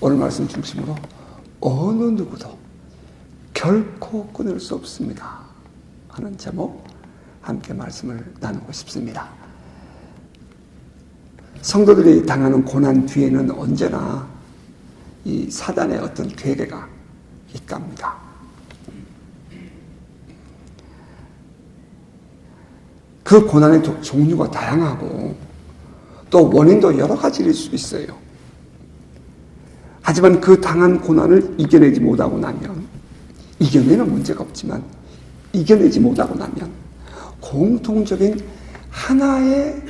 오늘 말씀 중심으로 어느 누구도 결코 끊을 수 없습니다 하는 제목 함께 말씀을 나누고 싶습니다. 성도들이 당하는 고난 뒤에는 언제나 이 사단의 어떤 괴계가 있답니다. 그 고난의 종류가 다양하고 또 원인도 여러 가지일 수 있어요. 하지만 그 당한 고난을 이겨내지 못하고 나면, 이겨내는 문제가 없지만 이겨내지 못하고 나면 공통적인 하나의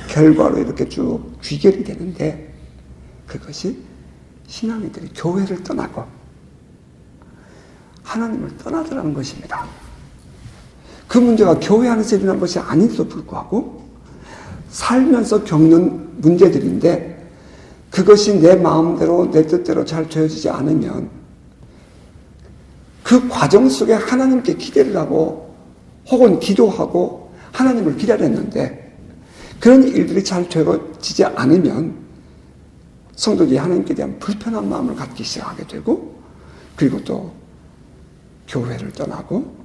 결과로 이렇게 쭉 귀결이 되는데, 그것이 신앙인들이 교회를 떠나고 하나님을 떠나더라는 것입니다. 그 문제가 교회 안에서 일어난 것이 아닌데도 불구하고 살면서 겪는 문제들인데, 그것이 내 마음대로 내 뜻대로 잘 되어지지 않으면 그 과정 속에 하나님께 기대를 하고 혹은 기도하고 하나님을 기다렸는데 그런 일들이 잘 되어지지 않으면 성도들이 하나님께 대한 불편한 마음을 갖기 시작하게 되고, 그리고 또 교회를 떠나고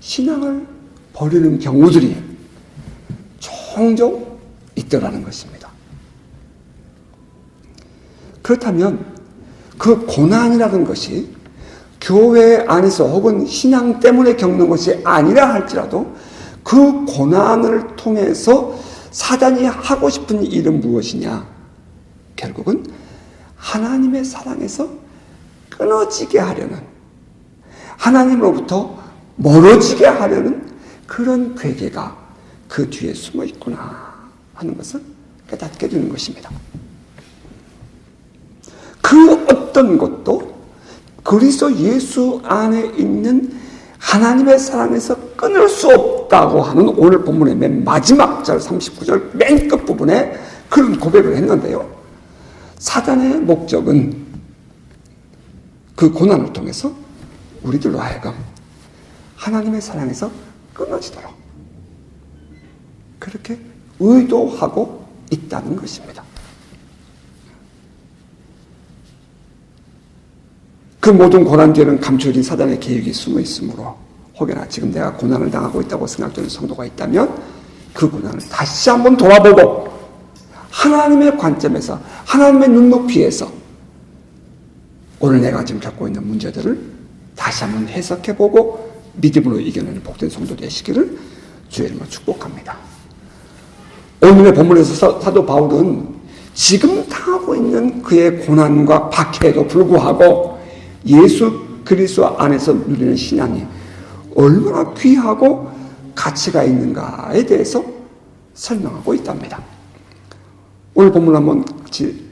신앙을 버리는 경우들이 종종 있더라는 것입니다. 그렇다면 그 고난이라는 것이 교회 안에서 혹은 신앙 때문에 겪는 것이 아니라 할지라도 그 고난을 통해서 사단이 하고 싶은 일은 무엇이냐? 결국은 하나님의 사랑에서 끊어지게 하려는, 하나님으로부터 멀어지게 하려는 그런 괴계가 그 뒤에 숨어 있구나 하는 것을 깨닫게 되는 것입니다. 그 어떤 것도 그리스도 예수 안에 있는 하나님의 사랑에서 끊을 수 없다고 하는 오늘 본문의 맨 마지막 절 39절 맨 끝부분에 그런 고백을 했는데요. 사단의 목적은 그 고난을 통해서 우리들로 하여금 하나님의 사랑에서 끊어지도록 그렇게 의도하고 있다는 것입니다. 그 모든 고난 뒤에는 감춰진 사단의 계획이 숨어 있으므로, 혹여나 지금 내가 고난을 당하고 있다고 생각되는 성도가 있다면 그 고난을 다시 한번 돌아보고 하나님의 관점에서, 하나님의 눈높이에서 오늘 내가 지금 겪고 있는 문제들을 다시 한번 해석해보고 믿음으로 이겨내는 복된 성도 되시기를 주의 이름으로 축복합니다. 오늘의 본문에서 사도 바울은 지금 당하고 있는 그의 고난과 박해에도 불구하고 예수 그리스도 안에서 누리는 신앙이 얼마나 귀하고 가치가 있는가에 대해서 설명하고 있답니다. 오늘 본문 한번 같이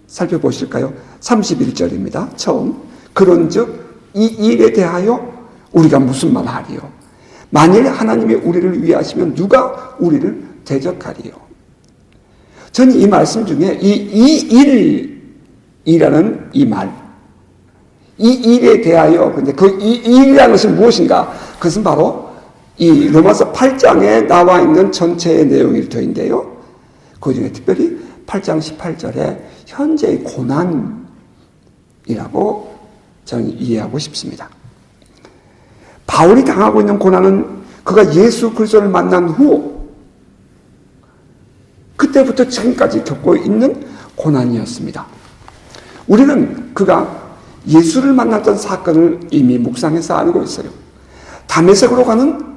살펴보실까요? 31절입니다. 처음, 그런즉 이 일에 대하여 우리가 무슨 말 하리요? 만일 하나님이 우리를 위하시면 누가 우리를 대적하리요? 저는 이 말씀 중에 이 일이라는 이 말, 이 일에 대하여, 근데 그 이 일이라는 것은 무엇인가? 그것은 바로 이 로마서 8장에 나와 있는 전체의 내용일 터인데요. 그 중에 특별히 8장 18절에 현재의 고난이라고 저는 이해하고 싶습니다. 바울이 당하고 있는 고난은 그가 예수 그리스도를 만난 후 그때부터 지금까지 겪고 있는 고난이었습니다. 우리는 그가 예수를 만났던 사건을 이미 묵상해서 알고 있어요. 다메섹으로 가는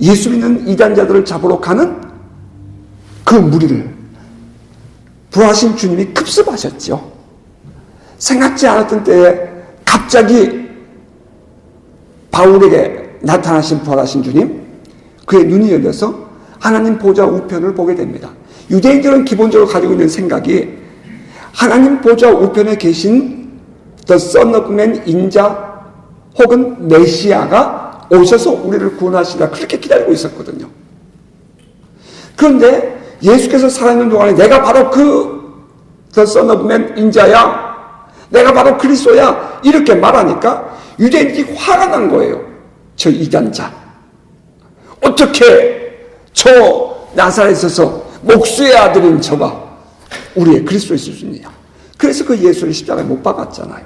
예수 믿는 이단자들을 잡으러 가는 그 무리를 부하신 주님이 급습하셨죠. 생각지 않았던 때에 갑자기 바울에게 나타나신 부활하신 주님, 그의 눈이 열려서 하나님 보좌 우편을 보게 됩니다. 유대인들은 기본적으로 가지고 있는 생각이 하나님 보좌 우편에 계신 The Son of Man 인자 혹은 메시아가 오셔서 우리를 구원하시라 그렇게 기다리고 있었거든요. 그런데 예수께서 살아있는 동안에 내가 바로 그 The Son of Man 인자야, 내가 바로 그리스도야 이렇게 말하니까 유대인들이 화가 난 거예요. 저 이단자, 어떻게 저 나사렛에서 목수의 아들인 저가 우리의 그리스도일 수 있느냐. 그래서 그 예수를 십자가에 못 박았잖아요.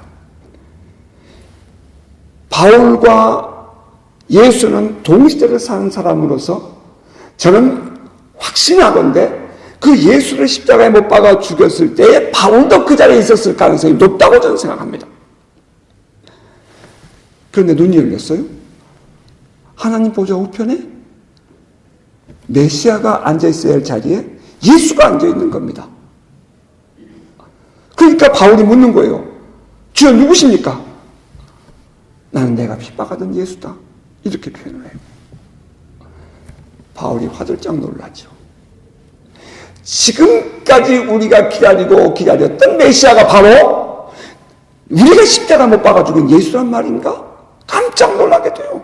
바울과 예수는 동시대를 사는 사람으로서 저는 확신하건대 그 예수를 십자가에 못 박아 죽였을 때에 바울도 그 자리에 있었을 가능성이 높다고 저는 생각합니다. 그런데 눈이 열렸어요. 하나님 보좌 우편에 메시아가 앉아있어야 할 자리에 예수가 앉아있는 겁니다. 그러니까 바울이 묻는 거예요. 주여 누구십니까? 나는 내가 핍박하던 예수다. 이렇게 표현을 해요. 바울이 화들짝 놀라죠. 지금까지 우리가 기다렸던 메시아가 바로 우리가 십자가 못 박아 죽은 예수란 말인가? 깜짝 놀라게 돼요.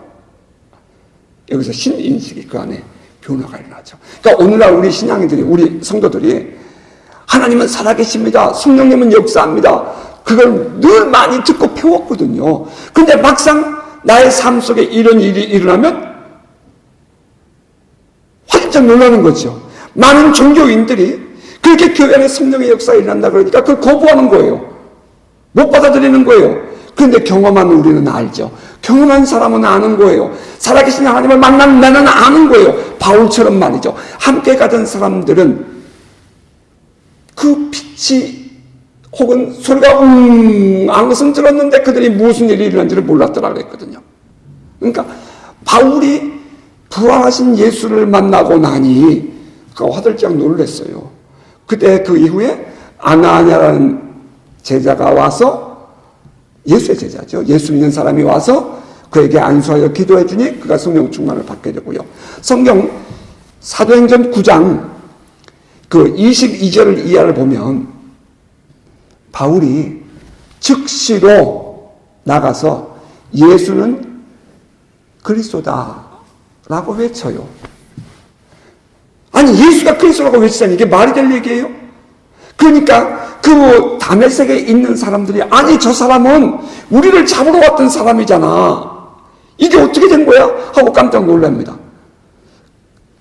여기서 신인식이 그 안에 변화가 일어나죠. 그러니까 오늘날 우리 신앙인들이, 우리 성도들이 하나님은 살아계십니다. 성령님은 역사합니다. 그걸 늘 많이 듣고 배웠거든요. 근데 막상 나의 삶 속에 이런 일이 일어나면 화들짝 놀라는 거죠. 많은 종교인들이 그렇게 교회 안에 성령의 역사가 일어난다 그러니까 그걸 거부하는 거예요. 못 받아들이는 거예요. 그런데 경험한 우리는 알죠. 경험한 사람은 아는 거예요. 살아계신 하나님을 만난 나는 아는 거예요. 바울처럼 말이죠. 함께 가던 사람들은 그 빛이 혹은 소리가 한 것은 들었는데 그들이 무슨 일이 일어난지를 몰랐더라 그랬거든요. 그러니까 바울이 부활하신 예수를 만나고 나니 화들짝 놀랐어요. 그때 그 이후에 아나니아라는 제자가 와서, 예수의 제자죠. 예수 믿는 사람이 와서 그에게 안수하여 기도해 주니 그가 성령 충만을 받게 되고요. 성경 사도행전 9장 그 22절 이하를 보면 바울이 즉시로 나가서 예수는 그리스도다 라고 외쳐요. 아니 예수가 그리스도라고 외치다니 이게 말이 될 얘기예요? 그러니까 그 다메섹에 있는 사람들이 아니 저 사람은 우리를 잡으러 왔던 사람이잖아. 이게 어떻게 된 거야? 하고 깜짝 놀랍니다.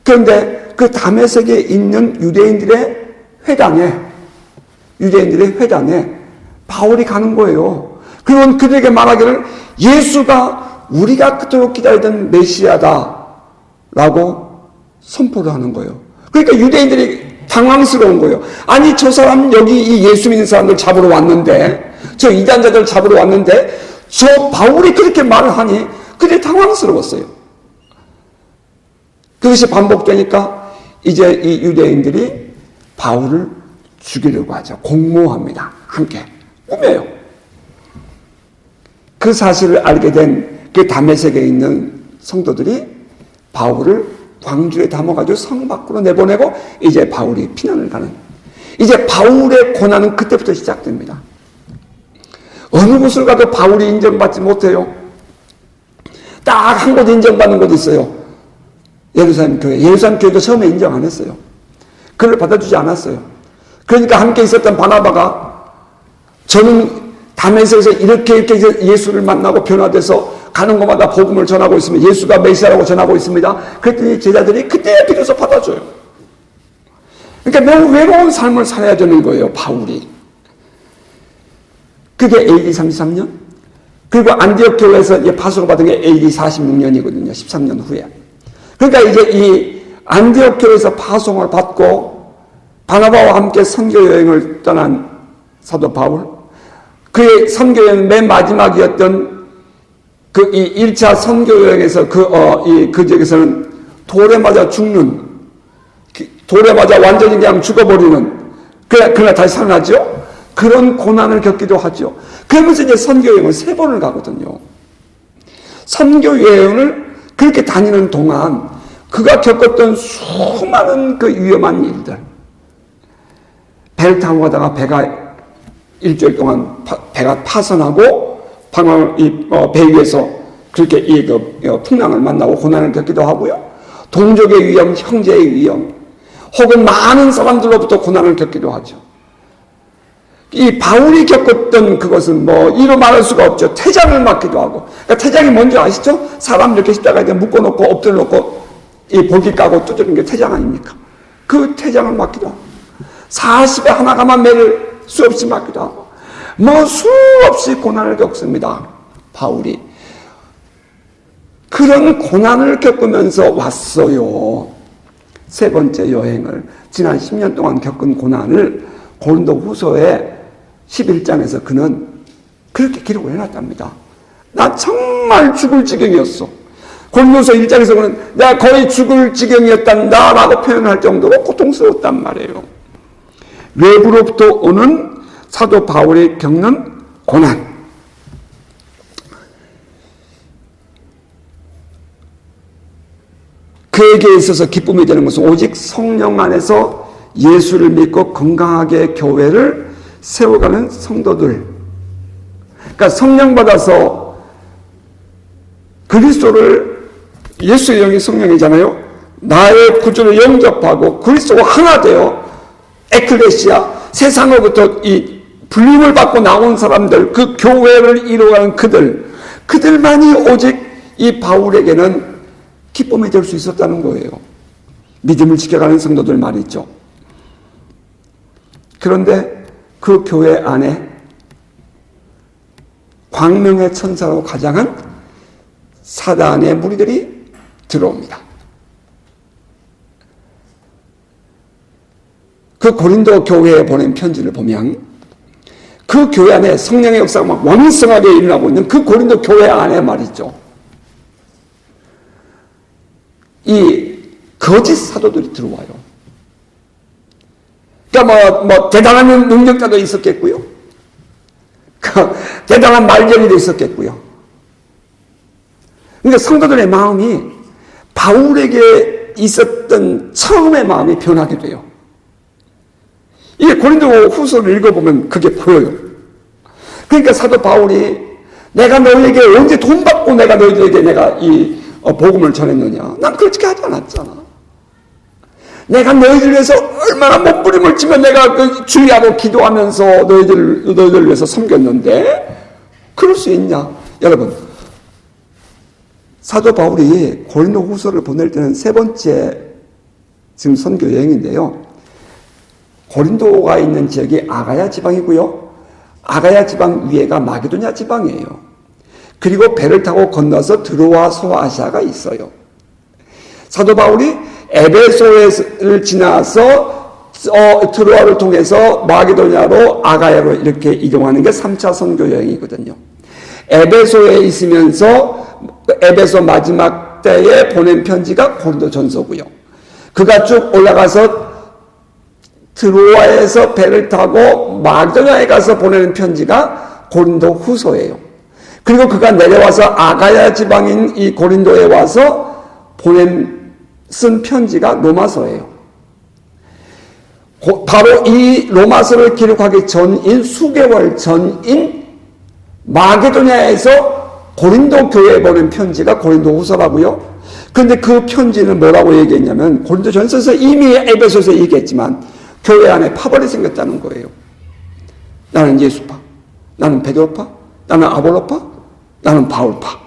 그런데 그 다메섹에 있는 유대인들의 회당에 바울이 가는 거예요. 그리고 그들에게 말하기를 예수가 우리가 그토록 기다리던 메시아다 라고 선포를 하는 거예요. 그러니까 유대인들이 당황스러운 거예요. 아니 저 사람 여기 이 예수 믿는 사람들 잡으러 왔는데, 저 이단자들 잡으러 왔는데 저 바울이 그렇게 말을 하니 그들이 당황스러웠어요. 그것이 반복되니까 이제 이 유대인들이 바울을 죽이려고 하죠. 공모합니다. 함께 꾸며요. 그 사실을 알게 된 그 다메섹에 있는 성도들이 바울을 광주에 담아가지고 성 밖으로 내보내고 이제 바울이 피난을 가는, 이제 바울의 고난은 그때부터 시작됩니다. 어느 곳을 가도 바울이 인정받지 못해요. 딱 한 곳 인정받는 곳이 있어요. 예루살렘 교회. 예루살렘 교회도 처음에 인정 안 했어요. 그를 받아주지 않았어요. 그러니까 함께 있었던 바나바가 저는 다메섹에서 이렇게 예수를 만나고 변화돼서 가는 곳마다 복음을 전하고 있으면 예수가 메시아라고 전하고 있습니다. 그랬더니 제자들이 그때 비로소 받아줘요. 그러니까 매우 외로운 삶을 살아야 되는 거예요, 바울이. 그게 AD 33년. 그리고 안디옥 교회에서 파수를 받은 게 AD 46년이거든요. 13년 후에. 그러니까 이제 이 안디옥 교회에서 파송을 받고 바나바와 함께 선교 여행을 떠난 사도 바울. 그의 선교 여행 맨 마지막이었던 그 이 1차 선교 여행에서 그 지역에서는 돌에 맞아 죽는, 돌에 맞아 완전히 그냥 죽어버리는, 그러나 다시 살아나죠? 그런 고난을 겪기도 하죠. 그러면서 이제 선교 여행을 3번을 가거든요. 선교 여행을 그렇게 다니는 동안 그가 겪었던 수많은 그 위험한 일들. 배를 타고 가다가 배가 일주일 동안 배가 파손하고 배 위에서 그렇게 풍랑을 만나고 고난을 겪기도 하고요. 동족의 위험, 형제의 위험, 혹은 많은 사람들로부터 고난을 겪기도 하죠. 이 바울이 겪었던 그것은 이루 말할 수가 없죠. 태장을 맞기도 하고. 그러니까 태장이 뭔지 아시죠? 사람 이렇게 십자가에 묶어놓고 엎드려 놓고 이 볼기 까고 두드리는 게 태장 아닙니까? 그 태장을 맞기도 하고. 40에 하나 가만 매를 수없이 맞기도 하고. 뭐 수없이 고난을 겪습니다. 바울이. 그런 고난을 겪으면서 왔어요. 세 번째 여행을, 지난 10년 동안 겪은 고난을 고린도후서의 11장에서 그는 그렇게 기록을 해놨답니다. 나 정말 죽을 지경이었어. 고린도서 1장에서는 내가 거의 죽을 지경이었단다 라고 표현할 정도로 고통스러웠단 말이에요. 외부로부터 오는 사도 바울이 겪는 고난. 그에게 있어서 기쁨이 되는 것은 오직 성령 안에서 예수를 믿고 건강하게 교회를 세워가는 성도들. 그러니까 성령 받아서 그리스도를, 예수의 영이 성령이잖아요. 나의 구주를 영접하고 그리스도와 하나 되어 에클레시아, 세상으로부터 이 불림을 받고 나온 사람들, 그 교회를 이루어가는 그들만이 오직 이 바울에게는 기쁨이 될 수 있었다는 거예요. 믿음을 지켜가는 성도들 말이죠. 그런데 그 교회 안에 광명의 천사로 가장한 사단의 무리들이 들어옵니다. 그 고린도 교회에 보낸 편지를 보면 그 교회 안에 성령의 역사가 막 왕성하게 일어나고 있는 그 고린도 교회 안에 말이죠. 이 거짓 사도들이 들어와요. 그러니까 대단한 능력자도 있었겠고요. 대단한 말쟁이도 있었겠고요. 그러니까 성도들의 마음이 바울에게 있었던 처음의 마음이 변하게 돼요. 이게 고린도 후서를 읽어보면 그게 보여요. 그러니까 사도 바울이 내가 너희에게 언제 돈 받고 내가 너희들에게 내가 이 복음을 전했느냐? 난 그렇게 하지 않았잖아. 내가 너희들 위해서 얼마나 몸부림을 치면 내가 그 주의하고 기도하면서 너희들 위해서 섬겼는데 그럴 수 있냐? 여러분, 사도 바울이 고린도 후서를 보낼 때는 세 번째 지금 선교 여행인데요. 고린도가 있는 지역이 아가야 지방이고요. 아가야 지방 위에가 마게도냐 지방이에요. 그리고 배를 타고 건너서 드로아 소아시아가 있어요. 사도 바울이 에베소를 지나서 드로아를 통해서 마게도냐로 아가야로 이렇게 이동하는 게 3차 선교 여행이거든요. 에베소에 있으면서 에베소 마지막 때에 보낸 편지가 고린도전서고요. 그가 쭉 올라가서 드로아에서 배를 타고 마게도냐에 가서 보내는 편지가 고린도후서예요. 그리고 그가 내려와서 아가야 지방인 이 고린도에 와서 쓴 편지가 로마서예요. 바로 이 로마서를 기록하기 전인 수개월 전인 마게도냐에서 고린도 교회에 보낸 편지가 고린도후서라고요. 그런데 그 편지는 뭐라고 얘기했냐면 고린도전서에서 이미 에베소에서 얘기했지만 교회 안에 파벌이 생겼다는 거예요. 나는 예수파, 나는 베드로파, 나는 아볼로파, 나는 바울파.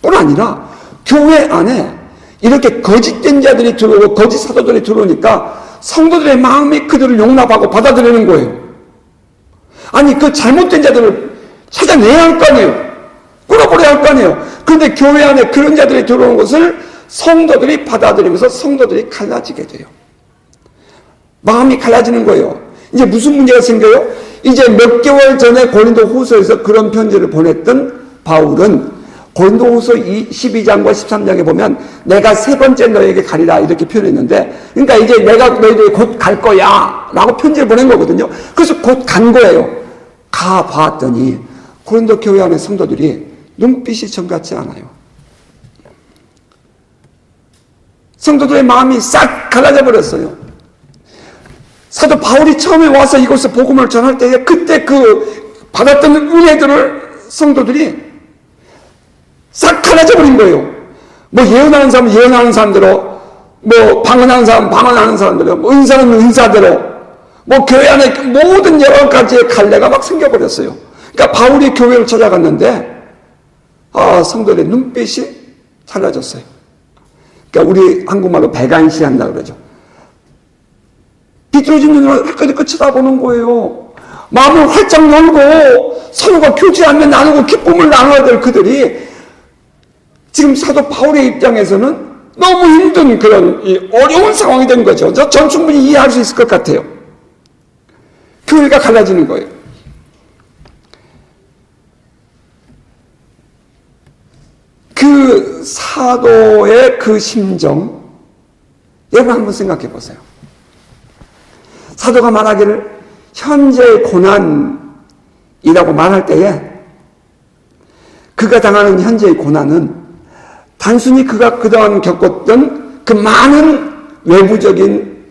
뿐 아니라 교회 안에 이렇게 거짓된 자들이 들어오고 거짓 사도들이 들어오니까 성도들의 마음이 그들을 용납하고 받아들이는 거예요. 아니 그 잘못된 자들을 찾아내야 할 거 아니에요. 끌어버려야 할 거 아니에요. 그런데 교회 안에 그런 자들이 들어오는 것을 성도들이 받아들이면서 성도들이 갈라지게 돼요. 마음이 갈라지는 거예요. 이제 무슨 문제가 생겨요? 이제 몇 개월 전에 고린도 후서에서 그런 편지를 보냈던 바울은 고린도 후서 12장과 13장에 보면 내가 세 번째 너에게 가리라 이렇게 표현했는데, 그러니까 이제 내가 너희들이 곧 갈 거야 라고 편지를 보낸 거거든요. 그래서 곧 간 거예요. 가봤더니 고린도 교회 안의 성도들이 눈빛이 정같지 않아요. 성도들의 마음이 싹 갈라져 버렸어요. 사도 바울이 처음에 와서 이곳에 복음을 전할 때에 그때 그 받았던 은혜들을 성도들이 싹 갈라져 버린 거예요. 뭐 예언하는 사람은 예언하는 사람대로, 뭐 방언하는 사람은 방언하는 사람대로, 뭐 은사는 은사대로, 뭐 교회 안에 모든 여러 가지의 갈래가 막 생겨버렸어요. 그러니까 바울이 교회를 찾아갔는데 성도들의 눈빛이 달라졌어요. 그러니까 우리 한국말로 배관시 한다 그러죠. 비뚤어진 눈으로 끝까지 쳐다보는 거예요. 마음을 활짝 열고 서로가 교제하며 나누고 기쁨을 나눠야 될 그들이 지금 사도 바울의 입장에서는 너무 힘든 그런 어려운 상황이 된 거죠. 전 충분히 이해할 수 있을 것 같아요. 교회가 갈라지는 거예요. 그 사도의 그 심정, 여러분 한번 생각해 보세요. 사도가 말하기를 현재의 고난이라고 말할 때에 그가 당하는 현재의 고난은 단순히 그가 그동안 겪었던 그 많은 외부적인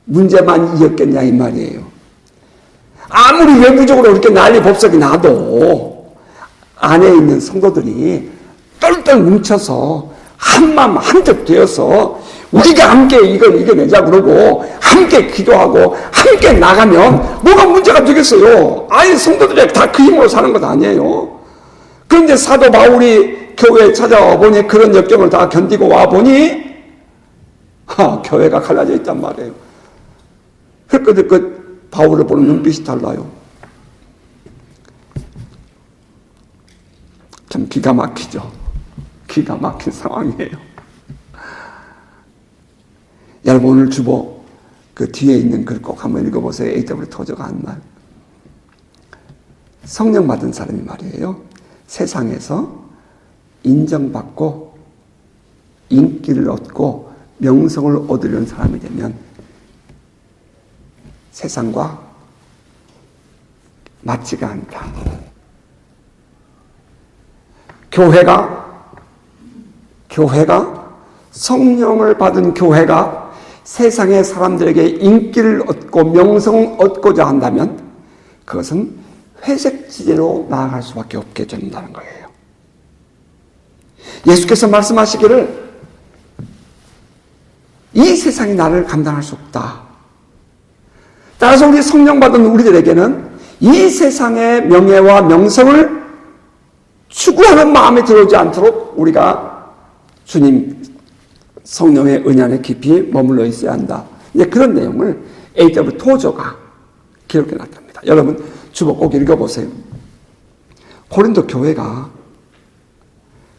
문제만이었겠냐 이 말이에요. 아무리 외부적으로 그렇게 난리 법석이 나도 안에 있는 성도들이 똘똘 뭉쳐서 한마음 한뜻 되어서 우리가 함께 이걸 이겨내자 그러고 함께 기도하고 함께 나가면 뭐가 문제가 되겠어요. 아예 성도들이 다 그 힘으로 사는 것 아니에요. 그런데 사도 바울이 교회에 찾아와 보니 그런 역경을 다 견디고 와 보니 교회가 갈라져 있단 말이에요. 헐끗헐끗 바울을 보는 눈빛이 달라요. 참 기가 막히죠. 기가 막힌 상황이에요. 여러분 오늘 주보 그 뒤에 있는 글 꼭 한번 읽어보세요. A.W. 토저가 한 말. 성령 받은 사람이 말이에요. 세상에서 인정받고 인기를 얻고 명성을 얻으려는 사람이 되면 세상과 맞지가 않다. 교회가 성령을 받은 교회가 세상의 사람들에게 인기를 얻고 명성을 얻고자 한다면 그것은 회색지대로 나아갈 수밖에 없게 된다는 거예요. 예수께서 말씀하시기를 이 세상이 나를 감당할 수 없다. 따라서 우리 성령 받은 우리들에게는 이 세상의 명예와 명성을 추구하는 마음이 들어오지 않도록 우리가 주님 성령의 은혜 안에 깊이 머물러 있어야 한다. 이제 그런 내용을 A.W. 토저가 기록해 놨답니다. 여러분 주보 꼭 읽어보세요. 고린도 교회가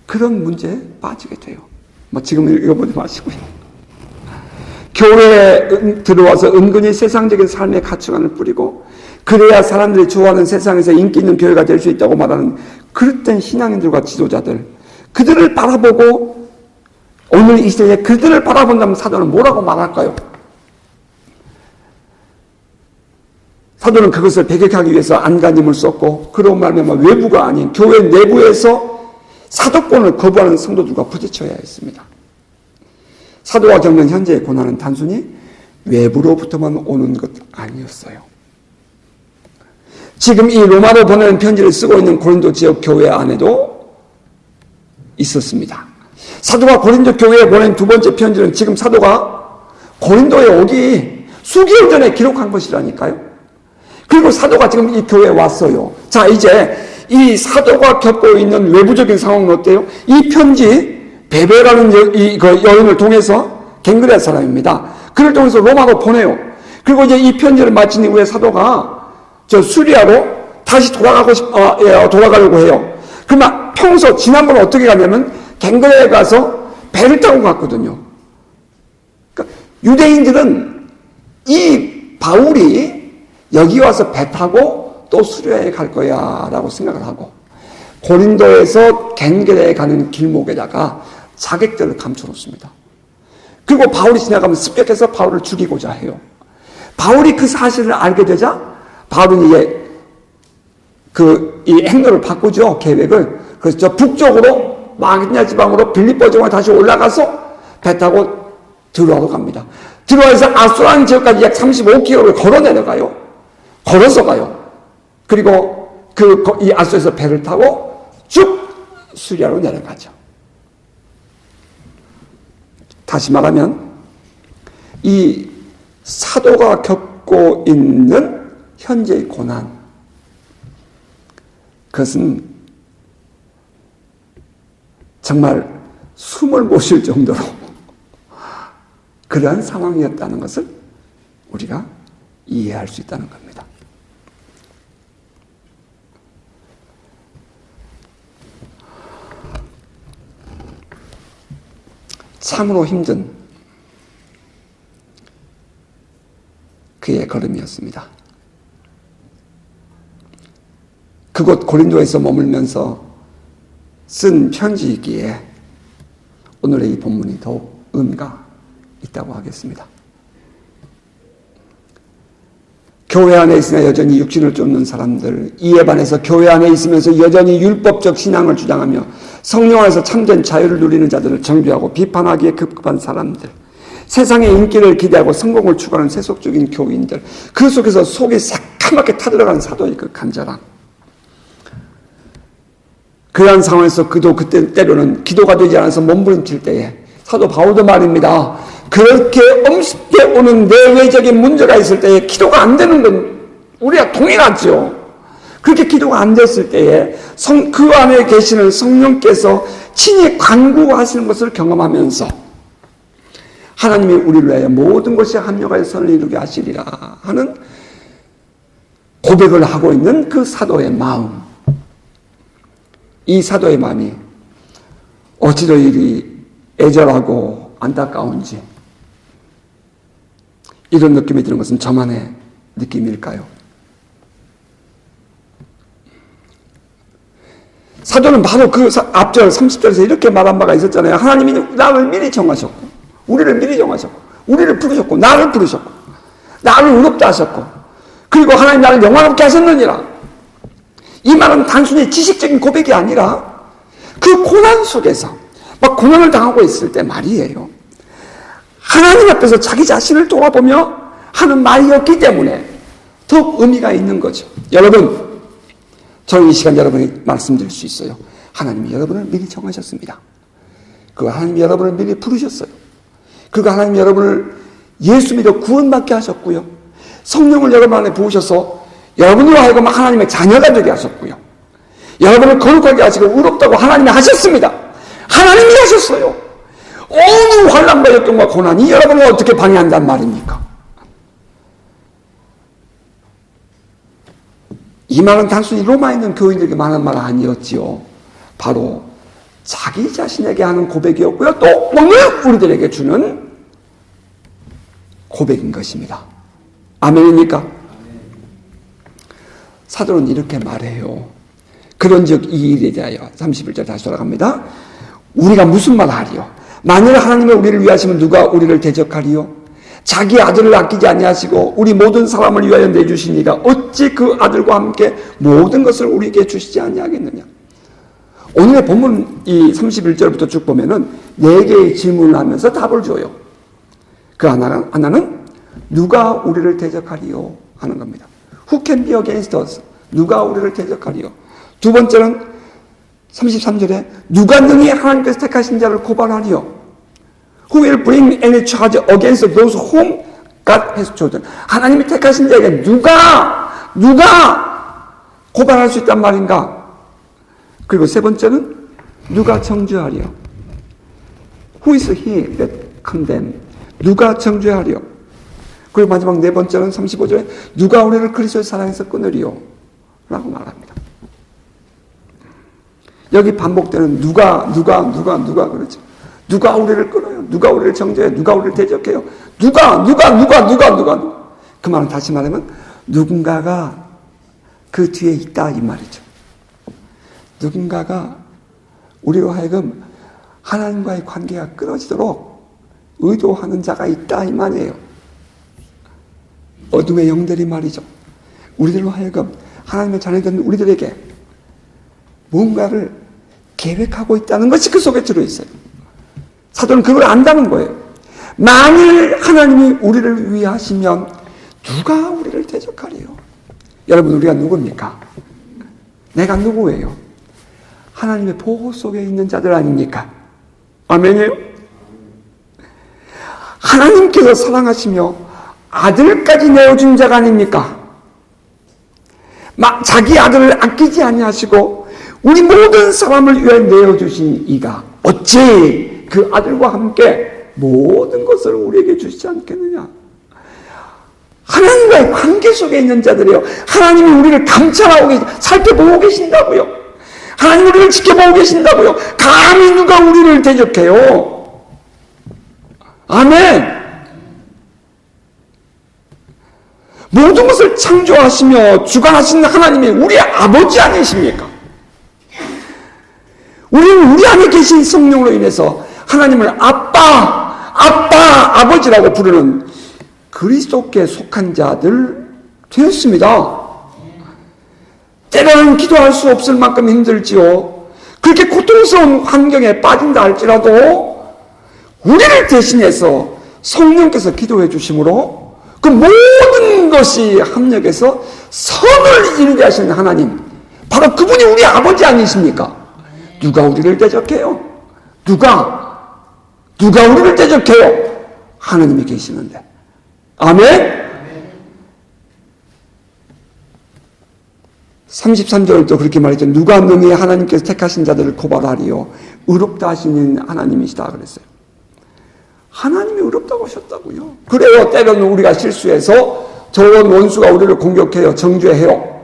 그런 문제에 빠지게 돼요. 지금 읽어보지 마시고요. 교회에 들어와서 은근히 세상적인 삶의 가치관을 뿌리고 그래야 사람들이 좋아하는 세상에서 인기 있는 교회가 될 수 있다고 말하는 그릇된 신앙인들과 지도자들, 그들을 바라보고 오늘 이 시대에 그들을 바라본다면 사도는 뭐라고 말할까요? 사도는 그것을 배격하기 위해서 안간힘을 썼고 그런 말미암아 외부가 아닌 교회 내부에서 사도권을 거부하는 성도들과 부딪혀야 했습니다. 사도가 겪는 현재의 고난은 단순히 외부로부터만 오는 것 아니었어요. 지금 이 로마로 보내는 편지를 쓰고 있는 고린도 지역 교회 안에도 있었습니다. 사도가 고린도 교회에 보낸 두 번째 편지는 지금 사도가 고린도에 오기 수개월 전에 기록한 것이라니까요. 그리고 사도가 지금 이 교회에 왔어요. 자, 이제 이 사도가 겪고 있는 외부적인 상황은 어때요? 이 편지 베베라는 여인을 통해서 갱그레아 사람입니다. 그를 통해서 로마로 보내요. 그리고 이제 이 편지를 마친 이후에 사도가 수리아로 다시 돌아가려고 해요. 그러면 평소 지난번에 어떻게 가냐면 갱그레아에 가서 배를 타고 갔거든요. 그러니까 유대인들은 이 바울이 여기 와서 배 타고 또 수리아에 갈 거야 라고 생각을 하고 고린도에서 갱그레아에 가는 길목에다가 자객들을 감춰놓습니다. 그리고 바울이 지나가면 습격해서 바울을 죽이고자 해요. 바울이 그 사실을 알게 되자 바울은 이제 이 행로를 바꾸죠. 계획을. 그래서 저 북쪽으로 마게도냐 지방으로 빌립보 지방에 다시 올라가서 배 타고 드로아로 갑니다. 드로아에서 아수란 지역까지 약 35km를 걸어 내려가요. 걸어서 가요. 그리고 이 아수에서 배를 타고 쭉 수리아로 내려가죠. 다시 말하면 이 사도가 겪고 있는 현재의 고난, 그것은 정말 숨을 못 쉴 정도로 그러한 상황이었다는 것을 우리가 이해할 수 있다는 겁니다. 참으로 힘든 그의 걸음이었습니다. 그곳 고린도에서 머물면서 쓴 편지이기에 오늘의 이 본문이 더욱 의미가 있다고 하겠습니다. 교회 안에 있으나 여전히 육신을 쫓는 사람들, 이에 반해서 교회 안에 있으면서 여전히 율법적 신앙을 주장하며 성령 안에서 참된 자유를 누리는 자들을 정죄하고 비판하기에 급급한 사람들, 세상의 인기를 기대하고 성공을 추구하는 세속적인 교인들, 그 속에서 속이 새까맣게 타들어간 사도의 그 간절함. 그러한 상황에서 그도 그때 때로는 기도가 되지 않아서 몸부림칠 때에 사도 바울도 말입니다. 그렇게 엄습게 오는 내외적인 문제가 있을 때에 기도가 안 되는 건 우리가 동일하죠. 그렇게 기도가 안 됐을 때에 그 안에 계시는 성령께서 친히 간구하시는 것을 경험하면서 하나님이 우리를 위하여 모든 것이 합력하여 선을 이루게 하시리라 하는 고백을 하고 있는 그 사도의 마음. 이 사도의 마음이 어찌도 이리 애절하고 안타까운지 이런 느낌이 드는 것은 저만의 느낌일까요? 사도는 바로 그 앞절 30절에서 이렇게 말한 바가 있었잖아요. 하나님이 나를 미리 정하셨고 우리를 미리 정하셨고 우리를 부르셨고 나를 부르셨고 나를 의롭다 하셨고 그리고 하나님 나를 영화롭게 하셨느니라. 이 말은 단순히 지식적인 고백이 아니라 그 고난 속에서 막 고난을 당하고 있을 때 말이에요. 하나님 앞에서 자기 자신을 돌아보며 하는 말이었기 때문에 더욱 의미가 있는 거죠. 여러분, 저는 이 시간 여러분이 말씀드릴 수 있어요. 하나님이 여러분을 미리 정하셨습니다. 그 하나님이 여러분을 미리 부르셨어요. 그가 하나님이 여러분을 예수 믿어 구원받게 하셨고요. 성령을 여러분 안에 부으셔서 여러분으로 하여금 하나님의 자녀가 되게 하셨고요. 여러분을 거룩하게 하시고 의롭다고 하나님이 하셨습니다. 하나님이 하셨어요. 어느 환난과 역경과 고난이 여러분을 어떻게 방해한단 말입니까? 이 말은 단순히 로마에 있는 교인들에게 말하는 말 아니었지요. 바로 자기 자신에게 하는 고백이었고요. 또 오늘 우리들에게 주는 고백인 것입니다. 아멘입니까? 사도는 이렇게 말해요. 그런즉 이 일에 대하여 31절 다시 돌아갑니다. 우리가 무슨 말 하리요? 만일 하나님이 우리를 위하시면 누가 우리를 대적하리요? 자기 아들을 아끼지 아니하시고 우리 모든 사람을 위하여 내주시니가 어찌 그 아들과 함께 모든 것을 우리에게 주시지 아니하겠느냐? 오늘의 본문 이 31절부터 쭉 보면은 4개의 질문을 하면서 답을 줘요. 그 하나는 누가 우리를 대적하리요? 하는 겁니다. Who can be against us? 누가 우리를 대적하리요? 두 번째는 33절에 누가 능히 하나님께서 택하신 자를 고발하리요? Who will bring any charge against those whom God has chosen? 하나님이 택하신 자에게 누가 고발할 수 있단 말인가? 그리고 세 번째는 누가 정죄하리요? Who is he that condemn? 누가 정죄하리요? 그리고 마지막 네 번째는 35절에 누가 우리를 그리스도의 사랑에서 끊으리요? 라고 말합니다. 여기 반복되는 누가 그러죠. 누가 우리를 끊어요? 누가 우리를 정죄해요? 누가 우리를 대적해요? 누가 그 말은 다시 말하면 누군가가 그 뒤에 있다 이 말이죠. 누군가가 우리로 하여금 하나님과의 관계가 끊어지도록 의도하는 자가 있다 이 말이에요. 어둠의 영들이 말이죠. 우리들로 하여금 하나님의 자녀된 우리들에게 뭔가를 계획하고 있다는 것이 그 속에 들어있어요. 사도는 그걸 안다는 거예요. 만일 하나님이 우리를 위하시면 누가 우리를 대적하리요? 여러분 우리가 누굽니까? 내가 누구예요? 하나님의 보호 속에 있는 자들 아닙니까? 아멘이에요? 하나님께서 사랑하시며 아들까지 내어준 자가 아닙니까? 자기 아들을 아끼지 아니하시고 우리 모든 사람을 위해 내어주신 이가 어찌 그 아들과 함께 모든 것을 우리에게 주시지 않겠느냐? 하나님과의 관계 속에 있는 자들이요. 하나님이 우리를 감찰하고 살펴보고 계신다고요. 하나님이 우리를 지켜보고 계신다고요. 감히 누가 우리를 대적해요? 아멘. 모든 것을 창조하시며 주관하시는 하나님이 우리 아버지 아니십니까? 우리는 우리 안에 계신 성령으로 인해서 하나님을 아버지라고 부르는 그리스도께 속한 자들 되었습니다. 때로는 기도할 수 없을 만큼 힘들지요. 그렇게 고통스러운 환경에 빠진다 할지라도 우리를 대신해서 성령께서 기도해 주심으로 그 모든 것이 합력해서 선을 이루게 하시는 하나님, 바로 그분이 우리 아버지 아니십니까? 누가 우리를 대적해요? 누가 우리를 대적해요? 하나님이 계시는데. 아멘? 33절도 그렇게 말했죠. 누가 능히 하나님께서 택하신 자들을 고발하리요. 의롭다 하시는 하나님이시다 그랬어요. 하나님이 의롭다고 하셨다고요. 그래요. 때로는 우리가 실수해서 저런 원수가 우리를 공격해요. 정죄해요.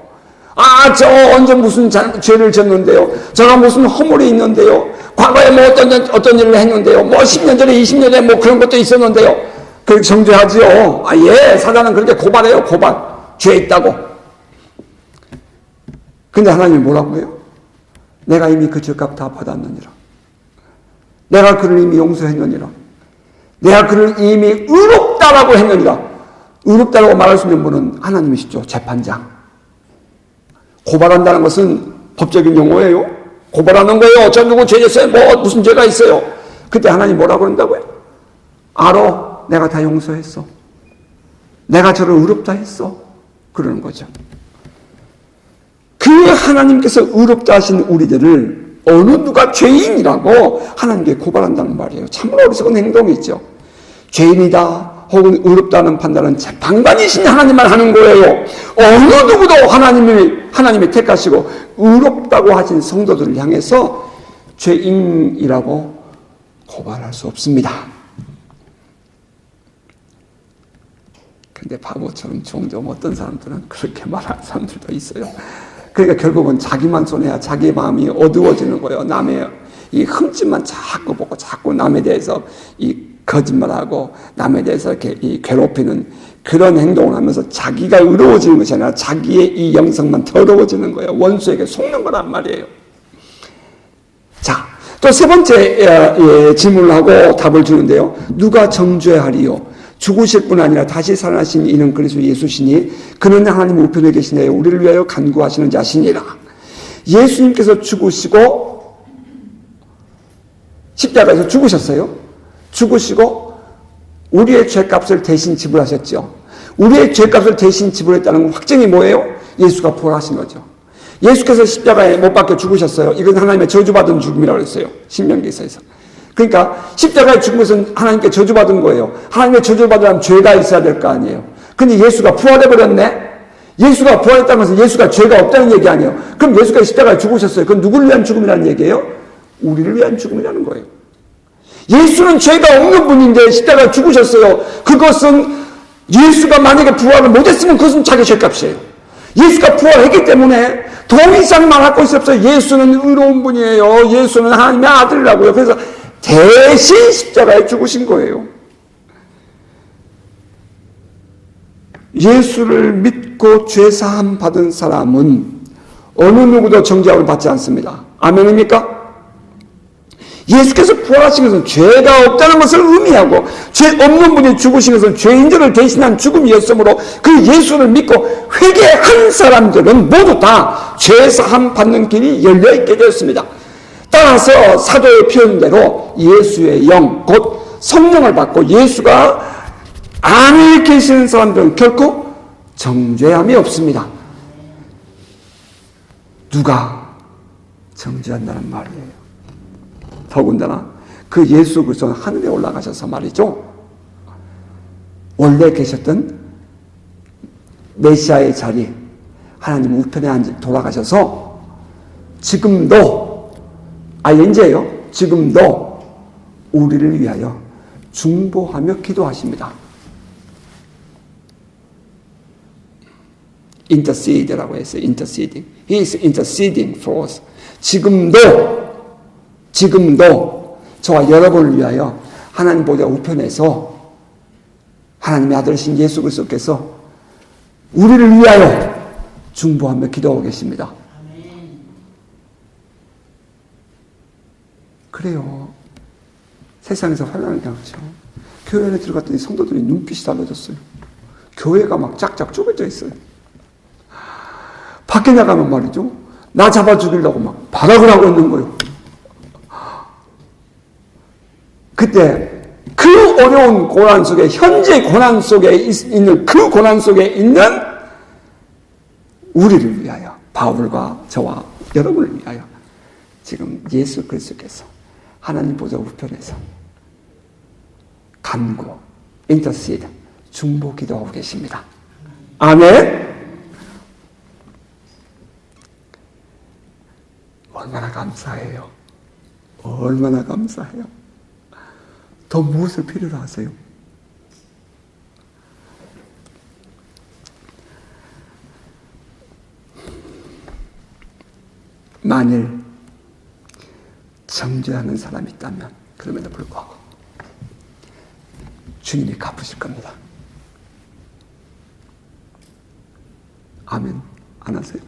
저 언제 무슨 죄를 졌는데요. 저가 무슨 허물이 있는데요. 과거에 뭐 어떤 일을 했는데요. 뭐 10년 전에 20년 전에 뭐 그런 것도 있었는데요. 그렇게 정죄하지요. 예, 사단은 그렇게 고발해요. 고발. 죄 있다고. 근데 하나님이 뭐라고 해요? 내가 이미 그 죄값 다 받았느니라. 내가 그를 이미 용서했느니라. 내가 그를 이미 의롭다라고 했느니라. 의롭다라고 말할 수 있는 분은 하나님이시죠. 재판장. 고발한다는 것은 법적인 용어예요. 고발하는 거예요. 저 누구 죄 졌어요? 뭐 무슨 죄가 있어요? 그때 하나님 뭐라고 한다고요? 알아. 내가 다 용서했어. 내가 저를 의롭다 했어. 그러는 거죠. 그 하나님께서 의롭다 하신 우리들을 어느 누가 죄인이라고 하나님께 고발한다는 말이에요. 참으로 어리석은 행동이죠. 죄인이다 혹은 의롭다는 판단은 재판관이신 하나님만 하는 거예요. 어느 누구도 하나님이 택하시고 의롭다고 하신 성도들을 향해서 죄인이라고 고발할 수 없습니다. 근데 바보처럼 종종 어떤 사람들은 그렇게 말하는 사람들도 있어요. 그러니까 결국은 자기만 손해야 자기 마음이 어두워지는 거예요. 남의 이 흠집만 자꾸 보고 자꾸 남에 대해서 이 거짓말하고 남에 대해서 이렇게 이 괴롭히는 그런 행동을 하면서 자기가 의로워지는 것이 아니라 자기의 이 영성만 더러워지는 거예요. 원수에게 속는 거란 말이에요. 자, 또 세 번째 질문을 하고 답을 주는데요. 누가 정죄하리요? 죽으실 뿐 아니라 다시 살아나신 이는 그리스도 예수시니 그는 하나님 우편에 계시네 우리를 위하여 간구하시는 자시니라. 예수님께서 죽으시고 십자가에서 죽으셨어요. 죽으시고 우리의 죄값을 대신 지불하셨죠. 우리의 죄값을 대신 지불했다는 확증이 뭐예요? 예수가 부활하신 거죠. 예수께서 십자가에 못 박혀 죽으셨어요. 이건 하나님의 저주받은 죽음이라고 했어요. 신명기서에서. 그러니까 십자가에 죽은 것은 하나님께 저주받은 거예요. 하나님의 저주를 받으려면 죄가 있어야 될 거 아니에요. 근데 예수가 부활해버렸네? 예수가 부활했다는 것은 예수가 죄가 없다는 얘기 아니에요. 그럼 예수가 십자가에 죽으셨어요. 그건 누구를 위한 죽음이라는 얘기예요? 우리를 위한 죽음이라는 거예요. 예수는 죄가 없는 분인데 십자가에 죽으셨어요. 그것은 예수가 만약에 부활을 못했으면 그것은 자기 죄값이에요. 예수가 부활했기 때문에 더 이상 말할 것이 없어요. 예수는 의로운 분이에요. 예수는 하나님의 아들이라고요. 그래서 대신 십자가에 죽으신 거예요. 예수를 믿고 죄사함 받은 사람은 어느 누구도 정죄함을 받지 않습니다. 아멘입니까? 예수께서 부활하신 것은 죄가 없다는 것을 의미하고 죄 없는 분이 죽으신 것은 죄인들을 대신한 죽음이었으므로 그 예수를 믿고 회개한 사람들은 모두 다 죄사함 받는 길이 열려있게 되었습니다. 따라서 사도의 표현대로 예수의 영, 곧 성령을 받고 예수가 안에 계시는 사람들은 결코 정죄함이 없습니다. 누가 정죄한다는 말이에요. 더군다나 그 예수 그리스도는 하늘에 올라가셔서 말이죠. 원래 계셨던 메시아의 자리, 하나님 우편에 돌아가셔서 지금도 이제요. 지금도 우리를 위하여 중보하며 기도하십니다. intercede라고 했어요. interceding. He is interceding for us. 지금도 저와 여러분을 위하여 하나님 보좌 우편에서 하나님의 아들이신 예수 그리스도께서 우리를 위하여 중보하며 기도하고 계십니다. 그래요. 세상에서 환난을 당하죠. 교회 안에 들어갔더니 성도들이 눈빛이 달라졌어요. 교회가 막 짝짝 쪼개져 있어요. 밖에 나가면 말이죠. 나 잡아 죽이려고 막 발악을 하고 있는 거예요. 그때 그 어려운 고난 속에, 현재 고난 속에 있는 그 고난 속에 있는 우리를 위하여, 바울과 저와 여러분을 위하여 지금 예수 그리스도께서 하나님 보좌 우편에서 간구, 인터시드, 중보 기도하고 계십니다. 아멘. 얼마나 감사해요. 얼마나 감사해요. 더 무엇을 필요로 하세요? 만일 정죄하는 사람이 있다면 그럼에도 불구하고 주님이 갚으실 겁니다. 아멘. 안 하세요?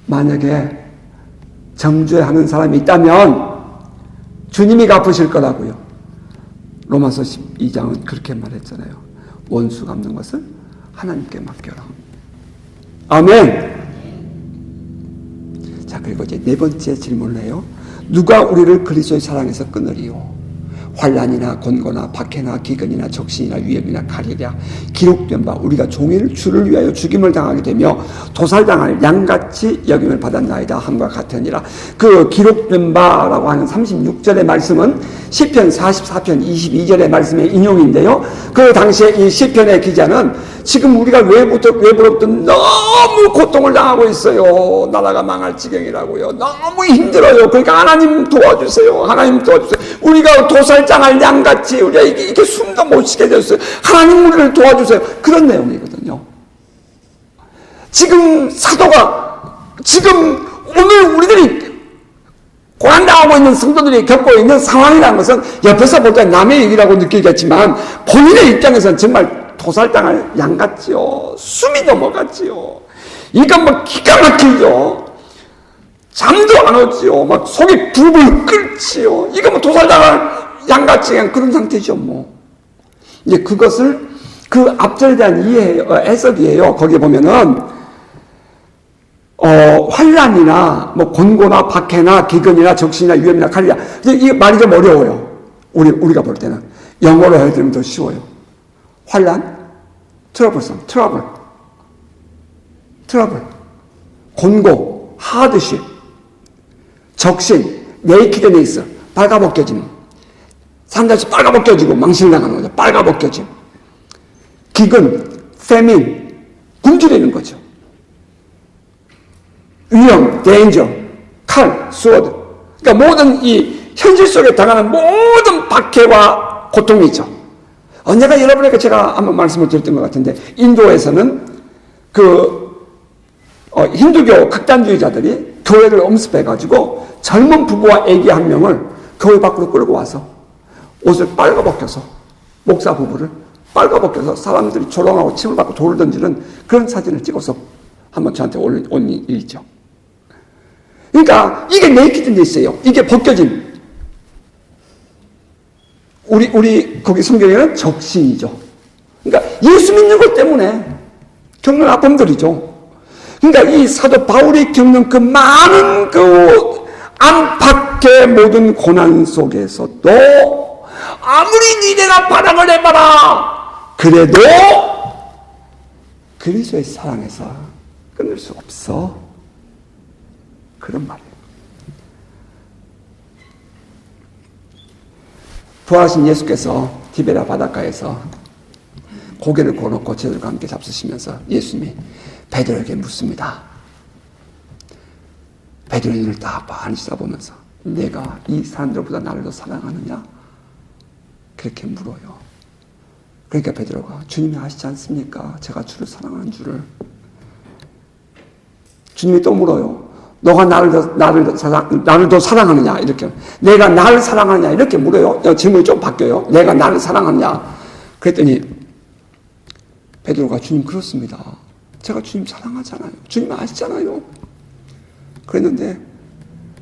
만약에 정죄하는 사람이 있다면 주님이 갚으실 거라고요. 로마서 12장은 그렇게 말했잖아요. 원수 갚는 것을 하나님께 맡겨라. 아멘. 자, 그리고 이제 네 번째 질문을 해요. 누가 우리를 그리스도의 사랑에서 끊으리요? 환난이나 곤고나 박해나 기근이나 적신이나 위험이나 칼이랴 기록된 바 우리가 종일 주를 위하여 죽임을 당하게 되며 도살당할 양같이 여김을 받았나이다 함과 같으니라. 그 기록된 바라고 하는 36절의 말씀은 시편 44편 22절의 말씀의 인용인데요. 그 당시에 이 시편의 기자는 지금 우리가 외부로부터 너무 고통을 당하고 있어요. 나라가 망할 지경이라고요. 너무 힘들어요. 그러니까 하나님 도와주세요. 하나님 도와주세요. 우리가 도살장할 양같이 우리가 이렇게 숨도 못 쉬게 됐어요. 하나님 우리를 도와주세요. 그런 내용이거든요. 지금 사도가 지금 오늘 우리들이 고난당하고 있는 성도들이 겪고 있는 상황이라는 것은 옆에서 볼 때 남의 얘기라고 느끼겠지만 본인의 입장에서는 정말 도살당할 양 같지요. 숨이 넘어갔지요. 이건 뭐 기가 막히죠. 잠도 안 오지요. 막 속이 불불 끓지요. 이거 뭐 도살당할 양 같이 그런 상태죠. 뭐 이제 그것을 그 앞절에 대한 해석이에요. 거기 보면은 환난이나 뭐 곤고나 박해나 기근이나 적신이나 위험이나 칼이나 이 말이 좀 어려워요. 우리가 볼 때는 영어로 해드리면 더 쉬워요. 환난, 트러블, 곤고, 하드십, 적신, 네이키드네스, 빨가벗겨짐, 산다시 빨가벗겨지고 망신당하는 거죠. 빨가벗겨짐, 기근, 페민, 굶주리는 거죠. 위험, 데인저, 칼, 스워드. 그러니까 모든 이 현실 속에 당하는 모든 박해와 고통이죠. 언제가 여러분에게 제가 한번 말씀을 드렸던 것 같은데, 인도에서는 힌두교 극단주의자들이 교회를 엄습해가지고 젊은 부부와 아기 한 명을 교회 밖으로 끌고 와서 옷을 빨가벗겨서, 목사 부부를 빨가벗겨서 사람들이 조롱하고 침을 받고 돌을 던지는 그런 사진을 찍어서 한번 저한테 온 일이 있죠. 그러니까 이게 네이키드네스예요. 이게 벗겨진. 우리 거기 성경에는 적신이죠. 그러니까 예수 믿는 것 때문에 겪는 아픔들이죠. 그러니까 이 사도 바울이 겪는 그 많은 그 안팎의 모든 고난 속에서도 아무리 니네가 바닥을 해봐라 그래도 그리스도의 사랑에서 끊을 수 없어. 그런 말이에요. 부활하신 예수께서 디베라 바닷가에서 고개를 고놓고 제들과 함께 잡수시면서 예수님이 베드로에게 묻습니다. 베드로의 눈을 딱 많이 쳐다보면서 내가 이 사람들보다 나를 더 사랑하느냐? 그렇게 물어요. 그러니까 베드로가 주님이 아시지 않습니까? 제가 주를 사랑하는 줄을. 주님이 또 물어요. 너가 나를 더 사랑하느냐? 이렇게. 내가 나를 사랑하느냐? 이렇게 물어요. 질문이 좀 바뀌어요. 내가 나를 사랑하느냐? 그랬더니 베드로가 주님 그렇습니다. 제가 주님 사랑하잖아요. 주님 아시잖아요. 그랬는데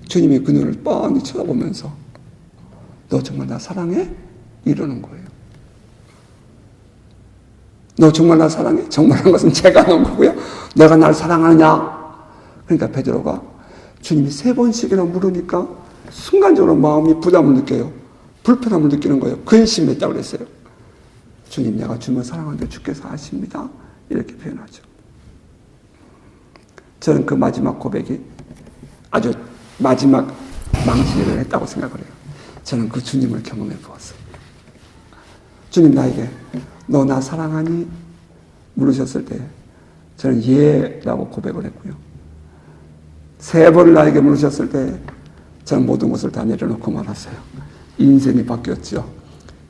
주님이 그 눈을 뻔히 쳐다보면서 너 정말 나 사랑해? 이러는 거예요. 너 정말 나 사랑해? 정말한 것은 제가 넣은 거고요. 내가 날 사랑하느냐? 그러니까 베드로가 주님이 3번씩이나 물으니까 순간적으로 마음이 부담을 느껴요. 불편함을 느끼는 거예요. 근심했다고 그랬어요. 주님, 내가 주님을 사랑하는데 주께서 아십니다. 이렇게 표현하죠. 저는 그 마지막 고백이 아주 마지막 망치를 했다고 생각을 해요. 저는 그 주님을 경험해 보았어요. 주님 나에게 너 나 사랑하니? 물으셨을 때 저는 예라고 고백을 했고요. 3번을 나에게 물으셨을 때 저는 모든 것을 다 내려놓고 말았어요. 인생이 바뀌었죠.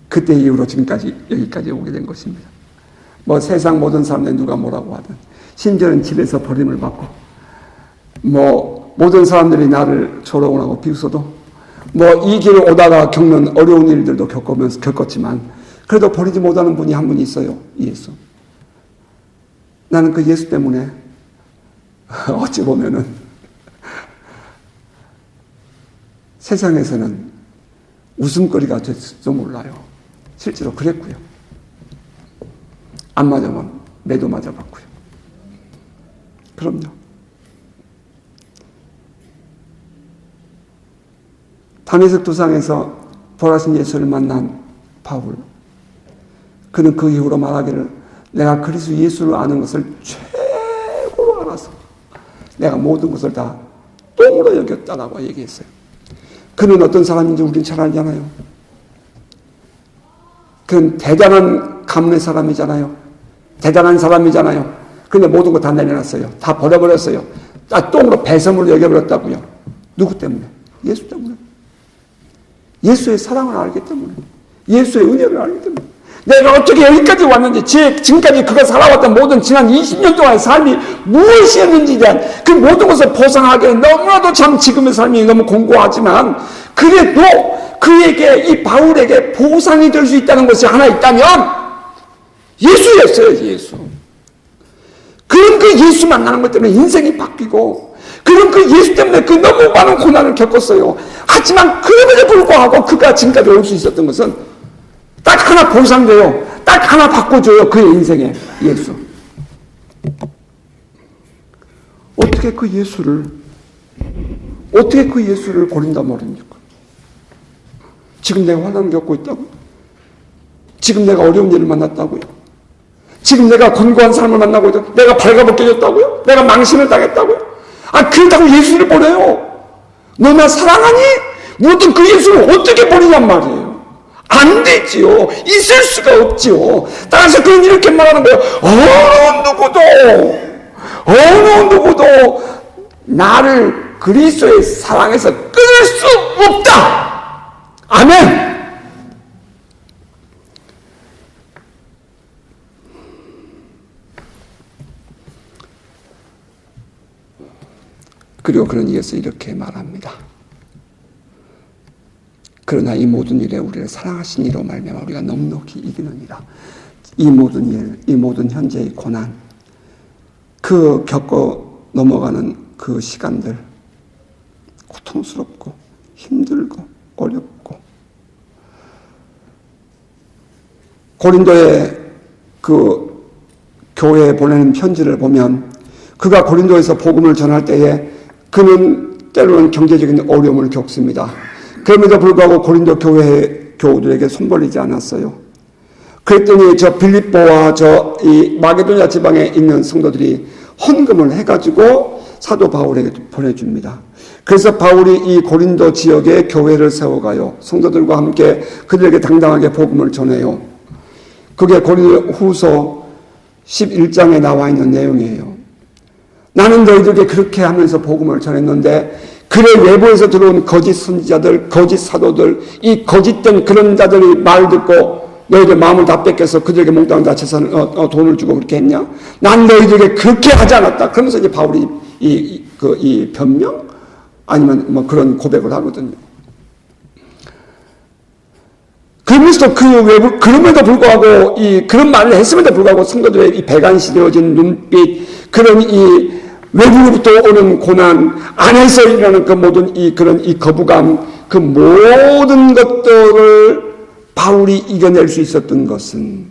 그때 이후로 지금까지 여기까지 오게 된 것입니다. 뭐 세상 모든 사람들이 누가 뭐라고 하든, 심지어는 집에서 버림을 받고, 뭐 모든 사람들이 나를 조롱하고 비웃어도, 뭐 이 길을 오다가 겪는 어려운 일들도 겪었지만 그래도 버리지 못하는 분이 한 분이 있어요. 예수. 나는 그 예수 때문에 어찌 보면은 세상에서는 웃음거리가 될지도 몰라요. 실제로 그랬고요. 안 맞으면 매도 맞아봤고요. 그럼요. 다메섹 도상에서 부활하신 예수를 만난 바울. 그는 그 이후로 말하기를 내가 그리스도 예수를 아는 것을 최고로 알아서 내가 모든 것을 다 똥으로 여겼다라고 얘기했어요. 그는 어떤 사람인지 우리는 잘 알잖아요. 그는 대단한 가문의 사람이잖아요. 대단한 사람이잖아요. 그런데 모든 거 다 내려놨어요. 다 버려버렸어요. 다 똥으로 배설물로 여겨버렸다고요. 누구 때문에? 예수 때문에. 예수의 사랑을 알기 때문에. 예수의 은혜를 알기 때문에. 내가 어떻게 여기까지 왔는지, 지금까지 그가 살아왔던 모든 지난 20년 동안의 삶이 무엇이었는지에 대한 그 모든 것을 보상하기에는 너무나도 참 지금의 삶이 너무 공고하지만, 그래도 그에게, 이 바울에게 보상이 될 수 있다는 것이 하나 있다면 예수였어요. 예수. 그런 그 예수 만나는 것 때문에 인생이 바뀌고, 그런 그 예수 때문에 그 너무 많은 고난을 겪었어요. 하지만 그럼에도 불구하고 그가 지금까지 올 수 있었던 것은 딱 하나 보상돼요. 딱 하나 바꿔줘요. 그의 인생에. 예수. 어떻게 그 예수를 버린단 말입니까? 지금 내가 환난을 겪고 있다고요? 지금 내가 어려운 일을 만났다고요? 지금 내가 곤고한 삶을 만나고 있다고요? 내가 발가벗겨졌다고요? 내가 망신을 당했다고요? 그렇다고 예수를 버려요? 너 나 사랑하니? 모든 그 예수를 어떻게 버리냔 말이에요. 안 되지요. 있을 수가 없지요. 따라서 그는 이렇게 말하는 거예요. 어느 누구도 나를 그리스도의 사랑에서 끊을 수 없다. 아멘. 그리고 그는 이어서 이렇게 말합니다. 그러나 이 모든 일에 우리를 사랑하신 이로 말미암아 우리가 넉넉히 이기느니라. 이 모든 일, 이 모든 현재의 고난, 그 겪어 넘어가는 그 시간들, 고통스럽고 힘들고 어렵고, 고린도의 그 교회에 보내는 편지를 보면 그가 고린도에서 복음을 전할 때에 그는 때로는 경제적인 어려움을 겪습니다. 그럼에도 불구하고 고린도 교회 교우들에게 손 벌리지 않았어요. 그랬더니 저 빌립보와 이 마게도냐 지방에 있는 성도들이 헌금을 해가지고 사도 바울에게 보내줍니다. 그래서 바울이 이 고린도 지역에 교회를 세워가요. 성도들과 함께 그들에게 당당하게 복음을 전해요. 그게 고린도 후서 11장에 나와 있는 내용이에요. 나는 너희들에게 그렇게 하면서 복음을 전했는데 그의 외부에서 들어온 거짓 선지자들, 거짓 사도들, 이 거짓된 그런 자들이 말 듣고 너희들 마음을 다 뺏겨서 그들에게 몽땅 다 재산을 돈을 주고 그렇게 했냐? 난 너희들에게 그렇게 하지 않았다. 그러면서 이제 바울이 이 변명 아니면 뭐 그런 고백을 하거든요. 그러면서도 그럼에도 불구하고 그런 말을 했음에도 불구하고 성도들의 이 배관시되어진 눈빛, 그런 이 외부로부터 오는 고난, 안에서 일어나는 그 모든 그런 거부감, 그 모든 것들을 바울이 이겨낼 수 있었던 것은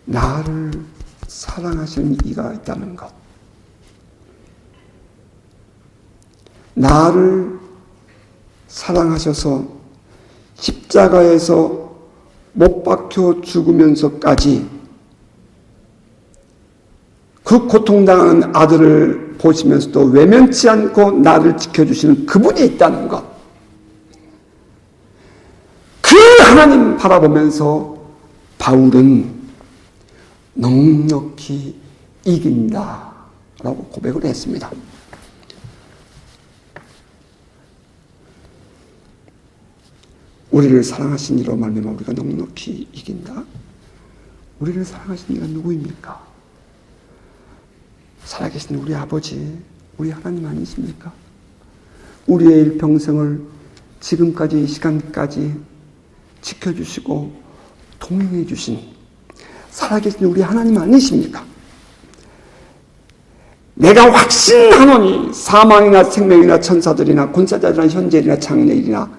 나를 사랑하시는 이가 있다는 것. 나를 사랑하셔서 십자가에서 못 박혀 죽으면서까지 그 고통당하는 아들을 보시면서도 외면치 않고 나를 지켜주시는 그분이 있다는 것. 그 하나님 바라보면서 바울은 넉넉히 이긴다라고 고백을 했습니다. 우리를 사랑하신 이로 말미암아 우리가 넉넉히 이긴다. 우리를 사랑하신 이가 누구입니까? 살아계신 우리 아버지, 우리 하나님 아니십니까? 우리의 일평생을 지금까지 이 시간까지 지켜주시고 동행해 주신 살아계신 우리 하나님 아니십니까? 내가 확신하노니 사망이나 생명이나 천사들이나 군사자들이나 현재일이나 장래일이나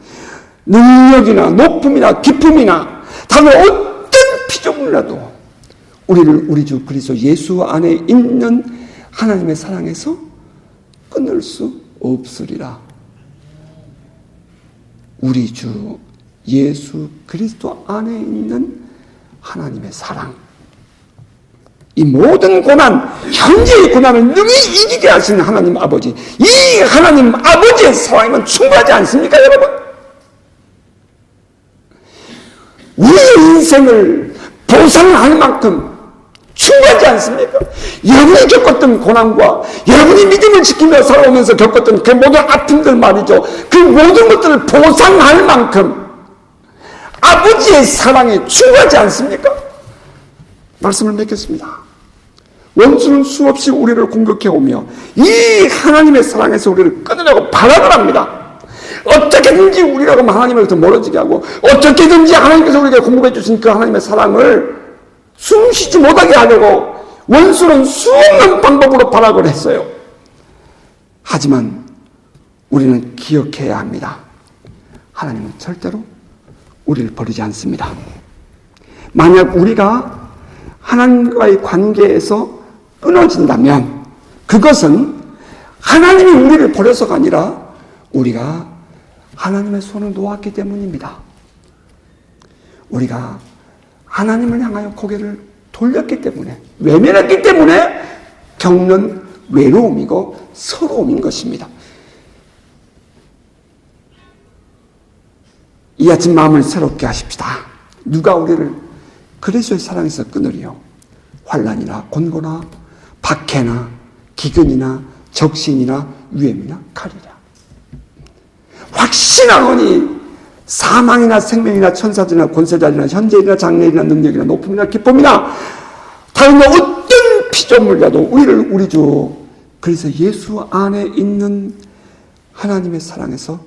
능력이나 높음이나 깊음이나 다른 어떤 피조물이라도 우리를 우리 주 그리스도 예수 안에 있는 하나님의 사랑에서 끊을 수 없으리라. 우리 주 예수 그리스도 안에 있는 하나님의 사랑, 이 모든 고난, 현재의 고난을 능히 이기게 하시는 하나님 아버지, 이 하나님 아버지의 사랑이면 충분하지 않습니까, 여러분? 우리의 인생을 보상할 만큼 충분하지 않습니까? 여러분이 겪었던 고난과 여러분이 믿음을 지키며 살아오면서 겪었던 그 모든 아픔들 말이죠. 그 모든 것들을 보상할 만큼 아버지의 사랑이 충분하지 않습니까? 말씀을 맺겠습니다. 원수는 수없이 우리를 공격해오며 이 하나님의 사랑에서 우리를 끊으려고 발악을 합니다. 어떻게든지 우리라고 하나님으로부터 멀어지게 하고 어떻게든지 하나님께서 우리에게 공급해 주신 그 하나님의 사랑을 숨쉬지 못하게 하려고 원수는 수없는 방법으로 발악을 했어요. 하지만 우리는 기억해야 합니다. 하나님은 절대로 우리를 버리지 않습니다. 만약 우리가 하나님과의 관계에서 끊어진다면 그것은 하나님이 우리를 버려서가 아니라 우리가 하나님의 손을 놓았기 때문입니다. 우리가 하나님을 향하여 고개를 돌렸기 때문에, 외면했기 때문에 겪는 외로움이고 서러움인 것입니다. 이 아침 마음을 새롭게 하십시다. 누가 우리를 그리스도의 사랑에서 끊으리요? 환난이나 곤고나 박해나 기근이나 적신이나 위험이나 칼이라. 확신하노니 사망이나 생명이나 천사들이나 권세자들이나 현재일이나 장래일이나 능력이나 높음이나 기쁨이나 다른 어떤 피조물이라도 우리를 우리 주 그래서 예수 안에 있는 하나님의 사랑에서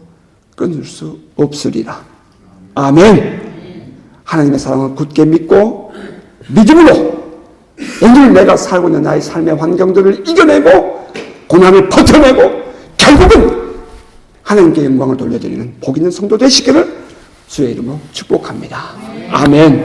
끊을 수 없으리라. 아멘. 하나님의 사랑을 굳게 믿고 믿음으로 오늘 내가 살고 있는 나의 삶의 환경들을 이겨내고 고난을 버텨내고 결국은 하나님께 영광을 돌려드리는 복 있는 성도 되시기를 주의 이름으로 축복합니다. 아멘.